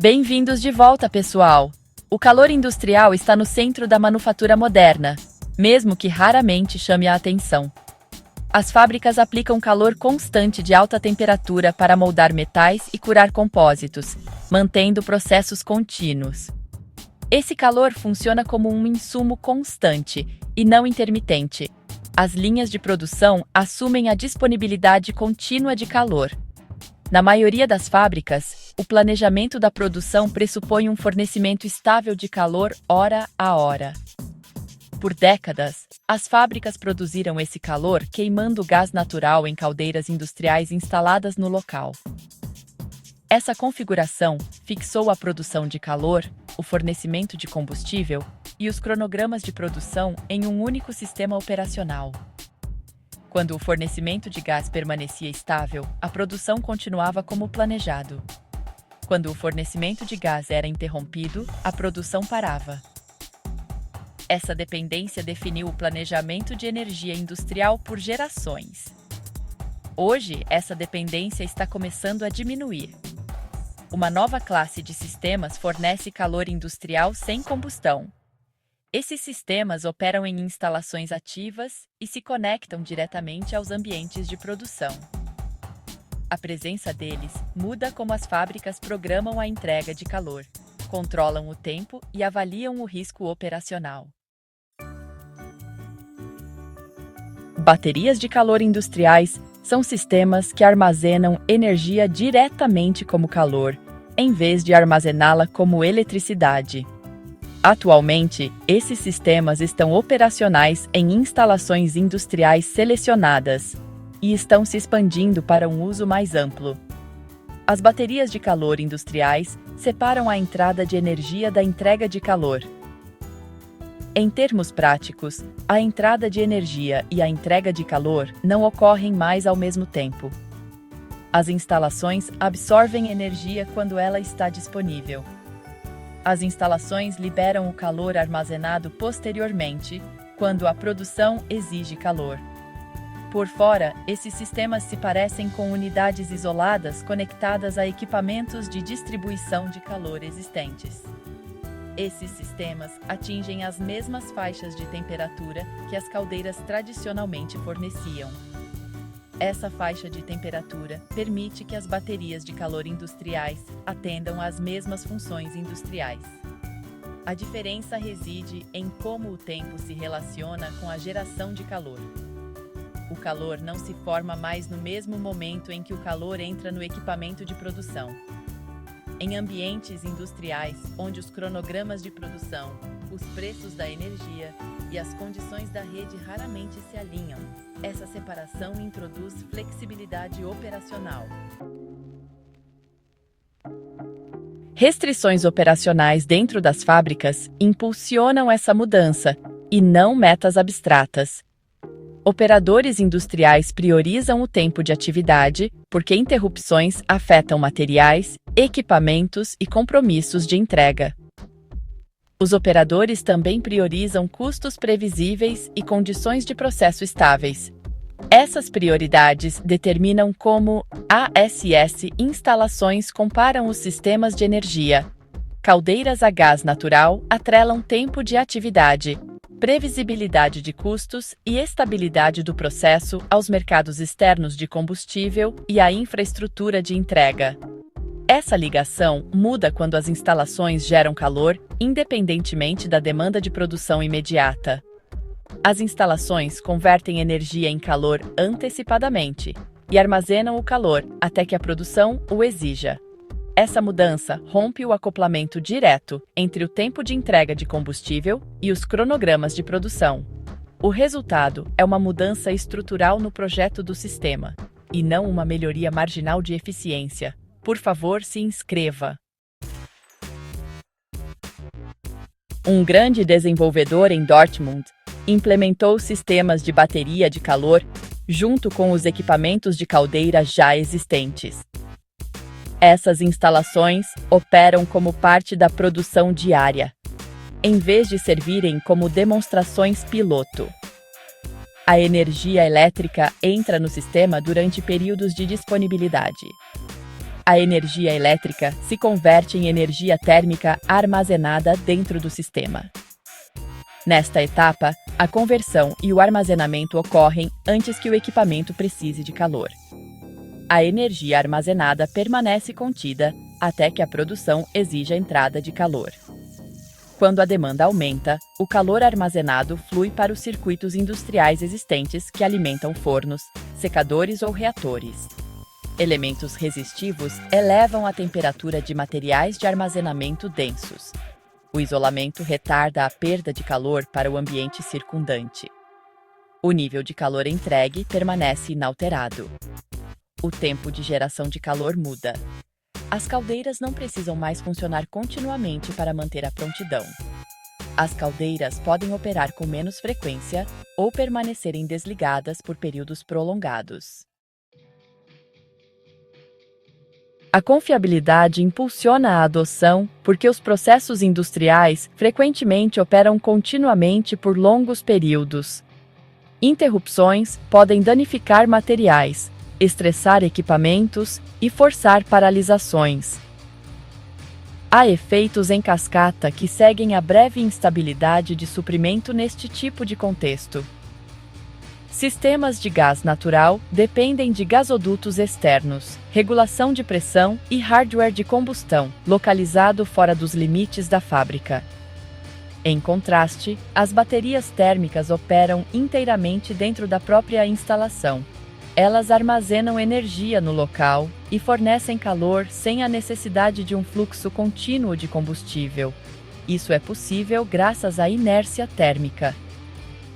Bem-vindos de volta, pessoal! O calor industrial está no centro da manufatura moderna, mesmo que raramente chame a atenção. As fábricas aplicam calor constante de alta temperatura para moldar metais e curar compósitos, mantendo processos contínuos. Esse calor funciona como um insumo constante e não intermitente. As linhas de produção assumem a disponibilidade contínua de calor. Na maioria das fábricas, o planejamento da produção pressupõe um fornecimento estável de calor hora a hora. Por décadas, as fábricas produziram esse calor queimando gás natural em caldeiras industriais instaladas no local. Essa configuração fixou a produção de calor, o fornecimento de combustível e os cronogramas de produção em um único sistema operacional. Quando o fornecimento de gás permanecia estável, a produção continuava como planejado. Quando o fornecimento de gás era interrompido, a produção parava. Essa dependência definiu o planejamento de energia industrial por gerações. Hoje, essa dependência está começando a diminuir. Uma nova classe de sistemas fornece calor industrial sem combustão. Esses sistemas operam em instalações ativas e se conectam diretamente aos ambientes de produção. A presença deles muda como as fábricas programam a entrega de calor, controlam o tempo e avaliam o risco operacional. Baterias de calor industriais são sistemas que armazenam energia diretamente como calor, em vez de armazená-la como eletricidade. Atualmente, esses sistemas estão operacionais em instalações industriais selecionadas e estão se expandindo para um uso mais amplo. As baterias de calor industriais separam a entrada de energia da entrega de calor. Em termos práticos, a entrada de energia e a entrega de calor não ocorrem mais ao mesmo tempo. As instalações absorvem energia quando ela está disponível. As instalações liberam o calor armazenado posteriormente, quando a produção exige calor. Por fora, esses sistemas se parecem com unidades isoladas conectadas a equipamentos de distribuição de calor existentes. Esses sistemas atingem as mesmas faixas de temperatura que as caldeiras tradicionalmente forneciam. Essa faixa de temperatura permite que as baterias de calor industriais atendam às mesmas funções industriais. A diferença reside em como o tempo se relaciona com a geração de calor. O calor não se forma mais no mesmo momento em que o calor entra no equipamento de produção. Em ambientes industriais, onde os cronogramas de produção, os preços da energia e as condições da rede raramente se alinham, essa separação introduz flexibilidade operacional. Restrições operacionais dentro das fábricas impulsionam essa mudança, e não metas abstratas. Operadores industriais priorizam o tempo de atividade porque interrupções afetam materiais, equipamentos e compromissos de entrega. Os operadores também priorizam custos previsíveis e condições de processo estáveis. Essas prioridades determinam como ASS instalações comparam os sistemas de energia. Caldeiras a gás natural atrelam tempo de atividade, previsibilidade de custos e estabilidade do processo aos mercados externos de combustível e à infraestrutura de entrega. Essa ligação muda quando as instalações geram calor, independentemente da demanda de produção imediata. As instalações convertem energia em calor antecipadamente e armazenam o calor até que a produção o exija. Essa mudança rompe o acoplamento direto entre o tempo de entrega de combustível e os cronogramas de produção. O resultado é uma mudança estrutural no projeto do sistema, e não uma melhoria marginal de eficiência. Por favor, se inscreva. Um grande desenvolvedor em Dortmund implementou sistemas de bateria de calor junto com os equipamentos de caldeira já existentes. Essas instalações operam como parte da produção diária, em vez de servirem como demonstrações piloto. A energia elétrica entra no sistema durante períodos de disponibilidade. A energia elétrica se converte em energia térmica armazenada dentro do sistema. Nesta etapa, a conversão e o armazenamento ocorrem antes que o equipamento precise de calor. A energia armazenada permanece contida até que a produção exija a entrada de calor. Quando a demanda aumenta, o calor armazenado flui para os circuitos industriais existentes que alimentam fornos, secadores ou reatores. Elementos resistivos elevam a temperatura de materiais de armazenamento densos. O isolamento retarda a perda de calor para o ambiente circundante. O nível de calor entregue permanece inalterado. O tempo de geração de calor muda. As caldeiras não precisam mais funcionar continuamente para manter a prontidão. As caldeiras podem operar com menos frequência ou permanecerem desligadas por períodos prolongados. A confiabilidade impulsiona a adoção porque os processos industriais frequentemente operam continuamente por longos períodos. Interrupções podem danificar materiais, estressar equipamentos e forçar paralisações. Há efeitos em cascata que seguem a breve instabilidade de suprimento neste tipo de contexto. Sistemas de gás natural dependem de gasodutos externos, regulação de pressão e hardware de combustão, localizado fora dos limites da fábrica. Em contraste, as baterias térmicas operam inteiramente dentro da própria instalação. Elas armazenam energia no local e fornecem calor sem a necessidade de um fluxo contínuo de combustível. Isso é possível graças à inércia térmica.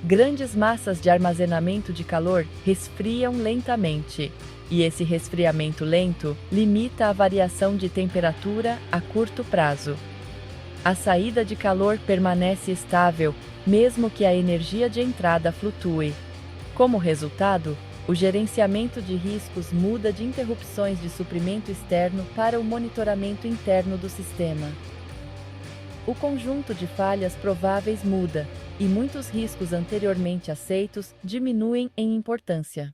Grandes massas de armazenamento de calor resfriam lentamente, e esse resfriamento lento limita a variação de temperatura a curto prazo. A saída de calor permanece estável, mesmo que a energia de entrada flutue. Como resultado, o gerenciamento de riscos muda de interrupções de suprimento externo para o monitoramento interno do sistema. O conjunto de falhas prováveis muda, e muitos riscos anteriormente aceitos diminuem em importância.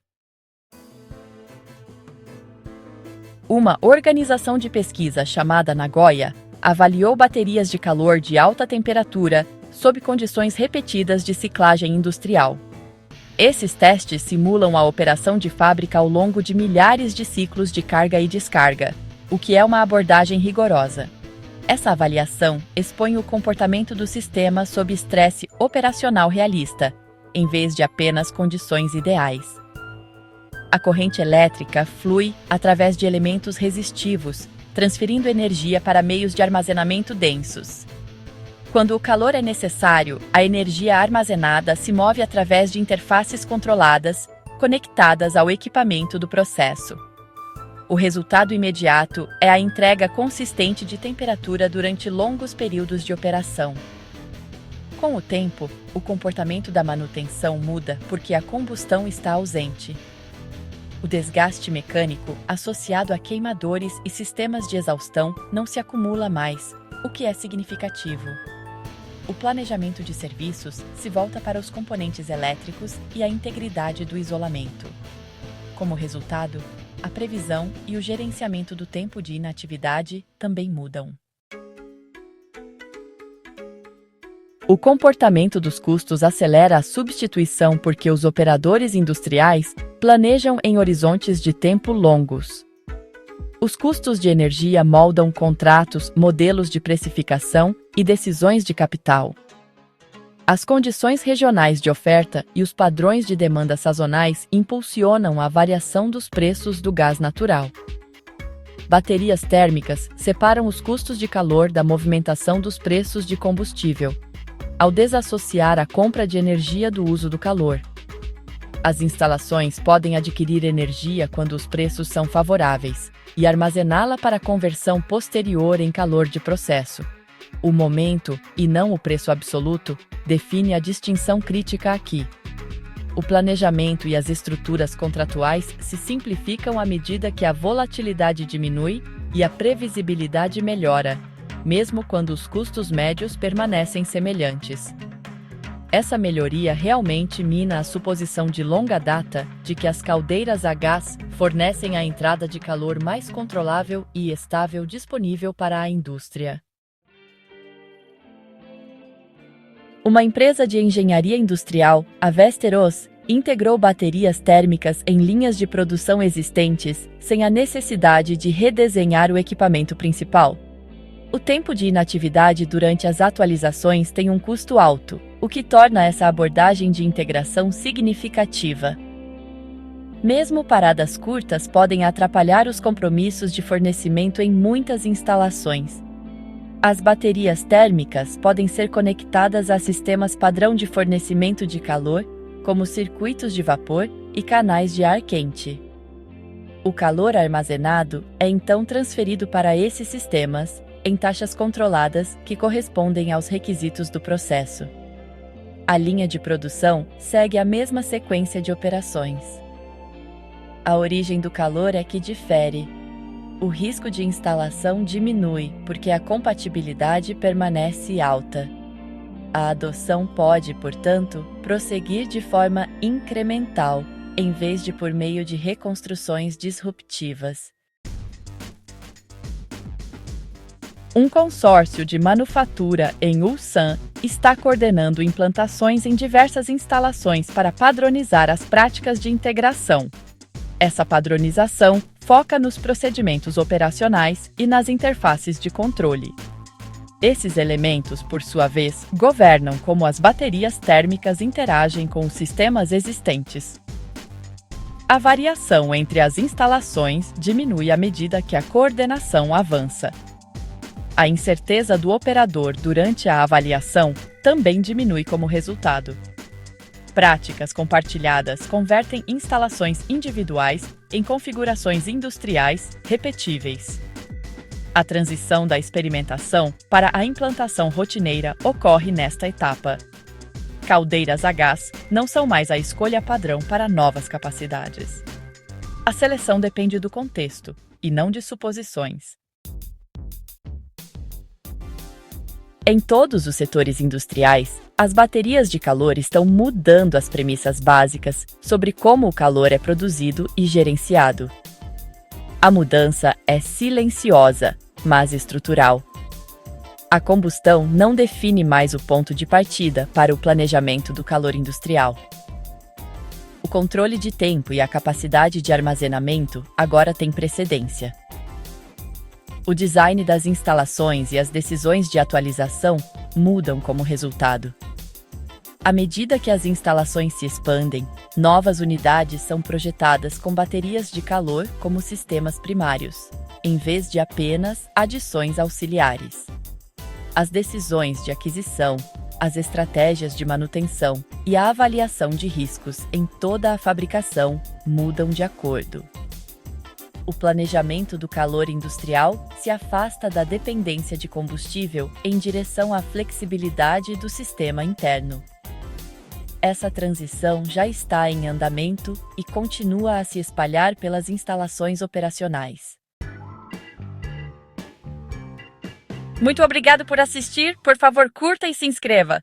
Uma organização de pesquisa chamada Nagoya avaliou baterias de calor de alta temperatura sob condições repetidas de ciclagem industrial. Esses testes simulam a operação de fábrica ao longo de milhares de ciclos de carga e descarga, o que é uma abordagem rigorosa. Essa avaliação expõe o comportamento do sistema sob estresse operacional realista, em vez de apenas condições ideais. A corrente elétrica flui através de elementos resistivos, transferindo energia para meios de armazenamento densos. Quando o calor é necessário, a energia armazenada se move através de interfaces controladas, conectadas ao equipamento do processo. O resultado imediato é a entrega consistente de temperatura durante longos períodos de operação. Com o tempo, o comportamento da manutenção muda porque a combustão está ausente. O desgaste mecânico associado a queimadores e sistemas de exaustão não se acumula mais, o que é significativo. O planejamento de serviços se volta para os componentes elétricos e a integridade do isolamento. Como resultado, a previsão e o gerenciamento do tempo de inatividade também mudam. O comportamento dos custos acelera a substituição porque os operadores industriais planejam em horizontes de tempo longos. Os custos de energia moldam contratos, modelos de precificação e decisões de capital. As condições regionais de oferta e os padrões de demanda sazonais impulsionam a variação dos preços do gás natural. Baterias térmicas separam os custos de calor da movimentação dos preços de combustível, ao desassociar a compra de energia do uso do calor. As instalações podem adquirir energia quando os preços são favoráveis e armazená-la para conversão posterior em calor de processo. O momento, e não o preço absoluto, define a distinção crítica aqui. O planejamento e as estruturas contratuais se simplificam à medida que a volatilidade diminui e a previsibilidade melhora, mesmo quando os custos médios permanecem semelhantes. Essa melhoria realmente mina a suposição de longa data de que as caldeiras a gás fornecem a entrada de calor mais controlável e estável disponível para a indústria. Uma empresa de engenharia industrial, a Västerås, integrou baterias térmicas em linhas de produção existentes sem a necessidade de redesenhar o equipamento principal. O tempo de inatividade durante as atualizações tem um custo alto, o que torna essa abordagem de integração significativa. Mesmo paradas curtas podem atrapalhar os compromissos de fornecimento em muitas instalações. As baterias térmicas podem ser conectadas a sistemas padrão de fornecimento de calor, como circuitos de vapor e canais de ar quente. O calor armazenado é então transferido para esses sistemas, em taxas controladas que correspondem aos requisitos do processo. A linha de produção segue a mesma sequência de operações. A origem do calor é que difere. O risco de instalação diminui porque a compatibilidade permanece alta. A adoção pode, portanto, prosseguir de forma incremental, em vez de por meio de reconstruções disruptivas. Um consórcio de manufatura em Ulsan está coordenando implantações em diversas instalações para padronizar as práticas de integração. Essa padronização foca nos procedimentos operacionais e nas interfaces de controle. Esses elementos, por sua vez, governam como as baterias térmicas interagem com os sistemas existentes. A variação entre as instalações diminui à medida que a coordenação avança. A incerteza do operador durante a avaliação também diminui como resultado. Práticas compartilhadas convertem instalações individuais em configurações industriais repetíveis. A transição da experimentação para a implantação rotineira ocorre nesta etapa. Caldeiras a gás não são mais a escolha padrão para novas capacidades. A seleção depende do contexto, e não de suposições. Em todos os setores industriais, as baterias de calor estão mudando as premissas básicas sobre como o calor é produzido e gerenciado. A mudança é silenciosa, mas estrutural. A combustão não define mais o ponto de partida para o planejamento do calor industrial. O controle de tempo e a capacidade de armazenamento agora têm precedência. O design das instalações e as decisões de atualização mudam como resultado. À medida que as instalações se expandem, novas unidades são projetadas com baterias de calor como sistemas primários, em vez de apenas adições auxiliares. As decisões de aquisição, as estratégias de manutenção e a avaliação de riscos em toda a fabricação mudam de acordo. O planejamento do calor industrial se afasta da dependência de combustível em direção à flexibilidade do sistema interno. Essa transição já está em andamento e continua a se espalhar pelas instalações operacionais. Muito obrigado por assistir. Por favor, curta e se inscreva.